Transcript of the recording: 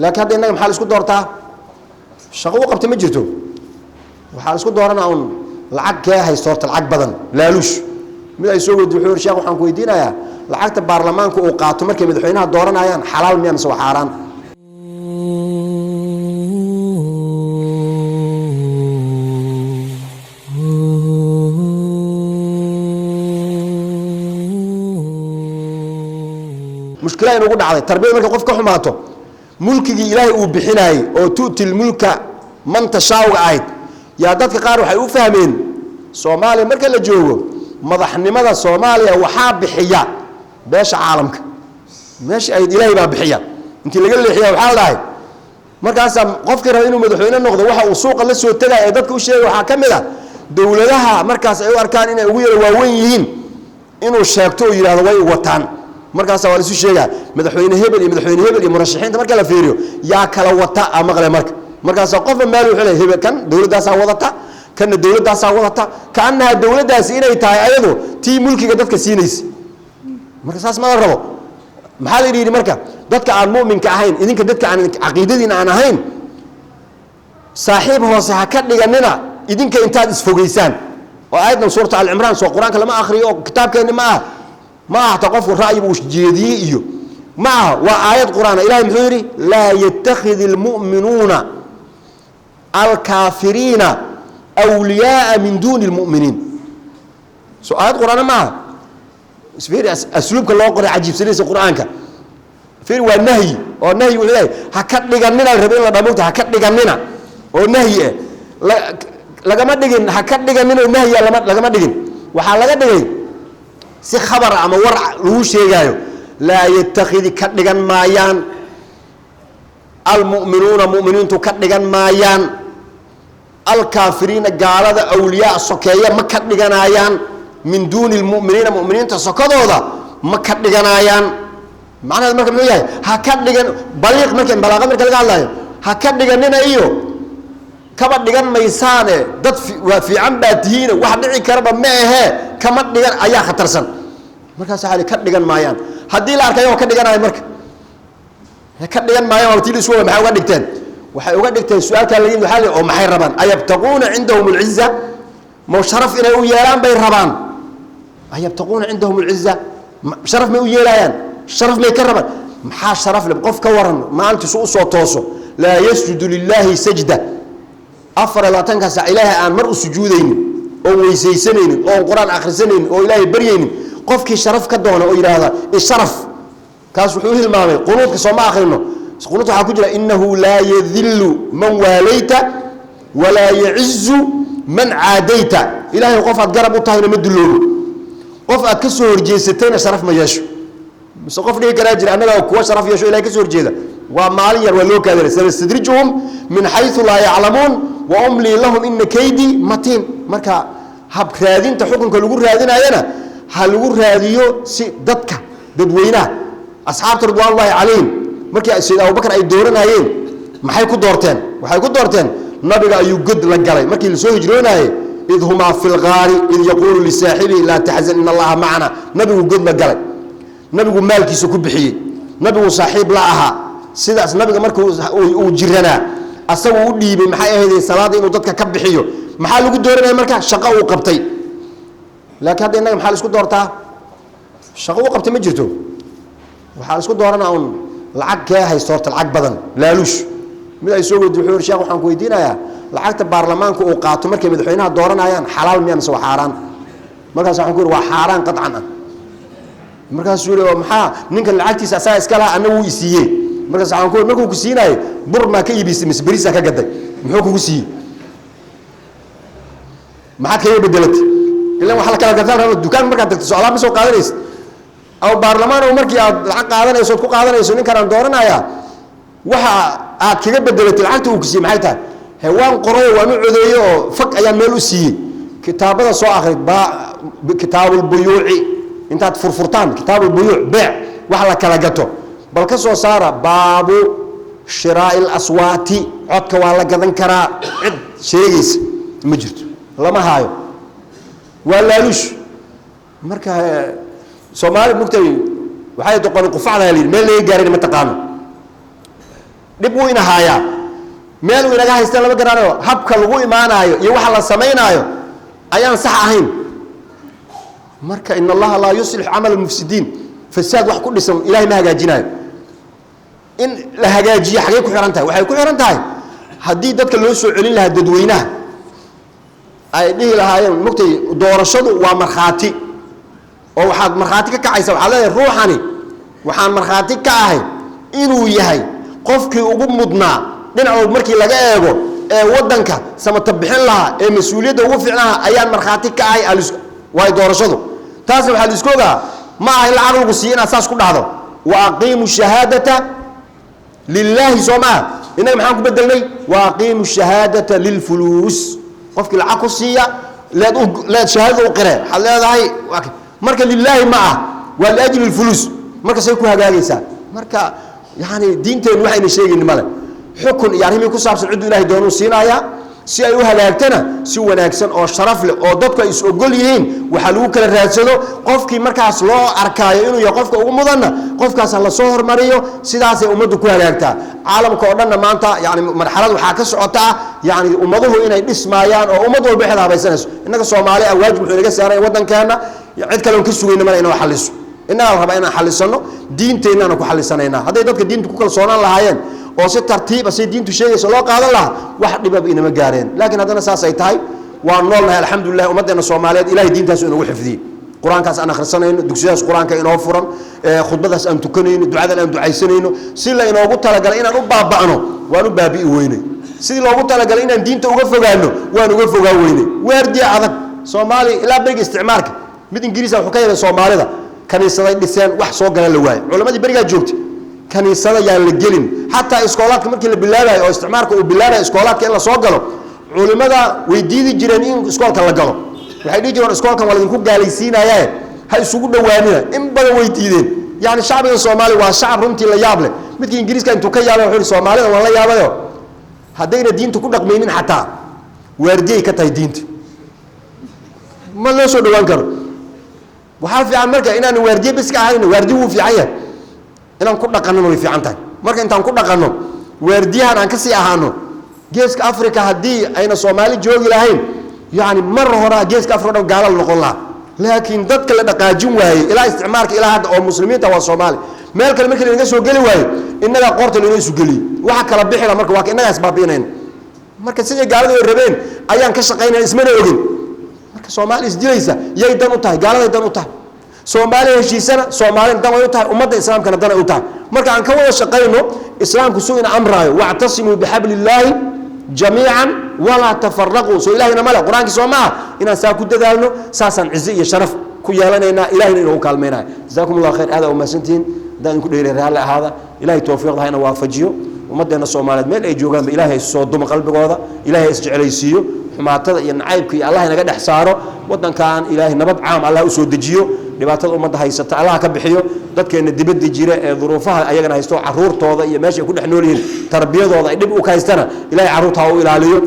laakiin hadda innaga maxaa la isku doortaa shaqo u qabtay ma jirto waxaa la isku dooranaa un lacag kee haysto horta lacag badan laaluush mid ay soo weydiiyo wuxuu sheekh waxaan ku weydiinayaa lacagta baarlamaanka uu qaato markay madaxweynaha dooranayaan xalaal miyaa mise waa xaaraan mushkilada inuu dhacday tarbiyada marka qof ka xumaato mulkigi ilaahay uu bixinay oo tuutil mulka man tashaaw ayd yaa dadka qaar waxay u fahmeen Soomaaliya marka la joogo madaxnimada Soomaaliya waxa bixiya beesha caalamka meesha ay ilaahay baa bixiya intii laga leexiyo waxa la dhahay markaas qofkii raba inuu madaxweyne noqdo waxa uu suuqa la soo tagay ee dadka u sheegay waxa kamid ah dawladaha markaas ay u arkaan inay ugu yar waaweyn yihiin inuu sheegto oo yiraahdo way wataan markaas waa isu sheega madaxweyne hebel iyo murashaxiinta marka la fiiriyo yaa kala wata amaqle markaas qofba meel uu xilay hebel kan dawladdaas wadata kan dawladdaas wadata kaanaha dawladdaas inay tahay ayadu tii mulkiga dadka siinaysa markaas ma rabo maxaa la yiri marka dadka aan muuminka ahayn idinka dadka aan aqeedadiina aan ahayn saaxiib hoose ha ka dhiganina idinka intaad isfogeysaan oo aayadna suurta al-imraan soo quraanka lama akhriyo kitaabkeena ما أعتقف الرأي وجديه معه وآيات قرآن إلهي محوري لا يتخذ المؤمنون الكافرين أولياء من دون المؤمنين آيات قرآن معه أسلوبك الله قرأ عجيب سليس قرآنك فين والنهي والنهي هكذا لغننا الربيع الله دموت هكذا لغننا والنهي لغما دغين هكذا لغننا والنهي لغما دغين وحال لغا دغين si khabar ama war lagu sheegayo la yattakhidi ka dhigan maayaan almu'minuuna mu'miniintu ka dhigan maayaan alkaafiriina gaalada awliyaa sokeeya ma ka dhiganayaan min duuni almu'miniina mu'miniinta sokadooda ma ka dhiganayaan macnaheedu marka muxuu yahay ha ka dhigan baliiq marka balaaqa marka laga hadlayo ha ka dhiganina iyo kaba dhigan maysaane dad waa fiican baa tihiin wax dhici karaba ma ahe kama dhigan ayaa khatarsan markaas xali ka dhigan maayaan hadii la arkayo ka dhiganaay marka ka dhigan maayaan waqti la soo maxay uga dhigteen waxay uga dhigteen su'aalka la yimid xali oo maxay rabaan ayabtaquuna indahum al-izza ma sharaf inay u yeelaan bay rabaan ayabtaquuna indahum al-izza sharaf ma u yeelayaan sharaf may ka rabaan maxaa sharaf leh qof ka waran maanta soo tooso la yasjudu lillahi sajda afar la tanka sa ilaahay aan mar u sujuudaynin oo weysaysanaynin oo quraan akhrisanaynin oo ilaahay baryaynin qofkii sharaf ka doona oo yiraahdo sharaf kaas wuxuu hilmaamay qunuudka soo ma akhrino qunuud waxa ku jira innahu la yadhillu man walayta wala ya'izzu man aadayta ilaahay qof aad garab u tahay ma duloobo qof aad ka soo horjeesatayna sharaf ma yeesho mise qof dhigi kara jira anaga kuwa sharaf yeesho ilaahay ka soo horjeeda waa maalin yar waa loo kaadalay sanastadrijuhum min haythu la ya'lamun wa umli lahum inna kaydi matin marka hab raadinta xukunka lagu raadinayana ha lagu raadiyo si dadka dadweynaha asxaabta ridwanullaahi calayhim markii Sayyid Abu Bakr ay dooranayeen maxay ku doorteen waxay ku doorteen nabiga ayuu god la galay markii la soo hijroonayay idhuma fil ghaari id yaqulu li saahibi la tahzan inna allaha ma'ana nabigu god la galay nabigu maalkiisa ku bixiyay nabigu saaxiib la aha sidaas nabiga markuu uu jirana asagu u dhiibay maxay ahayd salaada inuu dadka ka bixiyo maxaa lagu dooranay marka shaqo uu qabtay laakiin hadda innaga maxaa la isku doortaa shaqo uu qabtay ma jirto waxaa la isku dooranaa un lacag kee haysto horta lacag badan laaluush mid ay soo weydiiyo wuxuu sheekh waxaan ku weydiinayaa lacagta baarlamaanka uu qaato markay madaxweynaha dooranayaan xalaal miyaa mise waa xaaraan markaas waxaan ku yiri waa xaaraan qadcan ah markaas uu yiri maxaa ninka lacagtiisa asaa iska laha anagu uu siiyay markaas waxaan ku yiri markuu ku siinay bur ma ka iibisay mise bariis ka gaday muxuu kugu siiyay maxaa ka bedelatay ilaa waxa la kala gataan dukaan marka tagto su'aalaha soo qaadanaysa aw baarlamaan oo markii aad lacag qaadanayso ku qaadanayso ninkan aan dooranaya waxa aad kaga bedelatay lacagta uu ku siiyay maxay tahay hewaan qoray waan u codeeyo oo faq ayaan meel u siiyay kitaabada soo akhrid ba kitaabul buyuuci intaad furfurtaan kitaabul buyuuc baa wax la kala gato bal ka soo saara baabu shiraa'il aswaati codka waa la gadan karaa cid sheegaysa ma jirto lama haayo waa laaluush marka Soomaali mugtay waxay doqon qufacda leeyahay meel ay gaarin ma taqaano dhib uu ina haayaa meel uu inaga haystaan lama garanayo habka lagu imaanayo iyo waxa la samaynayo ayaan sax ahayn marka in allaha laa yuslix camal almufsidiin fasaad wax ku dhisan ilaahay ma hagaajinayo in la hagaajiyo xagee ku xiran tahay waxay ku xiran tahay haddii dadka loo soo celin lahaa dadweynaha ay dhihi lahaayeen mugtay doorashadu waa markhaati oo waxaad markhaati ka kacaysa waxaad leedahay ruuxani waxaan markhaati ka ahay inuu yahay qofkii ugu mudnaa dhinacood markii laga eego ee waddanka samata bixin lahaa ee mas-uuliyadda ugu fiicnaha ayaan markhaati ka ahay waay doorashadu taasna waxaa la isku ogaa ma aha in lacag lagu siiyo inaad saas ku dhahdo wa aqiimu shahaadata lilaahi soo maaha innaga maxaan ku bedelnay wa aqiimu shahaadata lilfuluus qofkii lacag ku siiya leed shahaadada u qiree waxaad leedahay marka lilaahi ma ah waa liajli lfuluus marka say ku hagaagaysaa marka yani diinteennu waxayna sheegayni male xukun iyo arrimii ku saabsan ciddu ilahay doonuu siinayaa si ay u hagaagtana si wanaagsan oo sharaf leh oo dadku ay is ogol yihiin waxaa lagu kala raadsado qofkii markaas loo arkaayo inuu yahay qofka ugu mudanna qofkaas la soo hormariyo sidaasay ummaddu ku hagaagtaa caalamka oo dhanna maanta yani marxalad waxaa ka socota yani ummaduhu inay dhismaayaan oo ummad walba waxay habaysanayso innaga Soomaali ah waajib wuxuu naga saaray waddankeena cid kale oo ka sugayna mala inuu xaliso innaga la rabaa inaan xalisano diinteennana ku xalisanayna hadday dadka diinta ku kalsoonaan lahaayeen oo si tartiib ah si diintu sheegayso loo qaadan lahaa wax dhibab inama gaareen laakiin haddana saas ay tahay waan noolnahay alxamdulilah ummaddeena Soomaaliyeed ilaahay diintaas inuu xifdiyey quraankaas aan akhrisanayno dugsiyadaas quraanka inoo furan khudbadaas aan tukanayno ducada aan ducaysanayno si la inoogu talagalay inaan u baaba'no waan u baabi'i weynay sidii loogu talagalay inaan diinta uga fogaano waan uga fogaa weynay waardiya adag Soomaali ilaa bariga isticmaalka mid Ingiriis ah wuxuu ka yeelay Soomaalida kaniisaday dhiseen wax soo galan la waayay culimadii bariga joogtay kaniisada yaan la gelin xataa iskoolaadka markii la bilaabayo oo isticmaalka uu bilaabayo iskoolaadka in la soo galo culimada way diidi jireen in iskoolka la galo waxay dhigi jireen iskoolkan waa idinku gaalaysiinayaan ha isugu dhawaanina in badan way diideen yani shacbiga Soomaali waa shacab runtii la yaab leh midkii Ingiriiska intuu ka yaabay wuxuu Soomaalida waa la yaabayo haddayna diinta ku dhaqmaynin xataa waardiyay ka tahay diinta ma loo soo dhawaan karo waxaa fiican marka inaan waardiye bis ka ahayn waardiye wuu fiican yahay inaan ku dhaqanno way fiican tahay marka intaan ku dhaqanno waardiyahan aan ka sii ahaano geeska Afrika hadii ayna Soomaali joogi lahayn yani mar hore geeska Afrika gaalal noqon lahaa laakiin dadka la dhaqaajin waayay ilaa isticmaalka ilaa hadda oo muslimiinta waa Soomaali meel kale markii laga soo gali waayay innaga qoorta laga isu gali waxa kala bixila marka waa innaga isbaabiinayna marka sidii gaaladu ay rabeen ayaan ka shaqeynaa ismana ogin marka Soomaali isdilaysa yay dan u tahay gaalada dan u tahay Soomaali heshiisana Soomaali dan u tahay ummadda islaamkana dan u tahay marka aan ka wada shaqeyno islaamku soo in amraayo wa'tasimu bihablillahi jamii'an wala tafarraqu soo ilaahina mala quraanki Soomaa inaan saa ku dadaalno saasan cizi iyo sharaf ku yeelanayna ilaahina inuu kaalmeynaa jazakumullahu khayr aada uma santiin daan ku dheeray raali ahaada ilaahay tawfiiqda hayna waafajiyo ummadeena Soomaaliyeed meel ay joogaan ba ilaahay soo duma qalbigooda ilaahay isjecelaysiyo xumaatada iyo nacaybka iyo Allah inaga dhex saaro wadankan ilaahay nabad caam Allah u soo dejiyo dhibaatada ummadda haysata Allah ka bixiyo dadkeena dibadda jira ee duruufaha ayagana haysto caruurtooda iyo meesha ay ku dhex nool yihiin tarbiyadooda ay dib u ka haystana ilaahay caruurta u ilaaliyo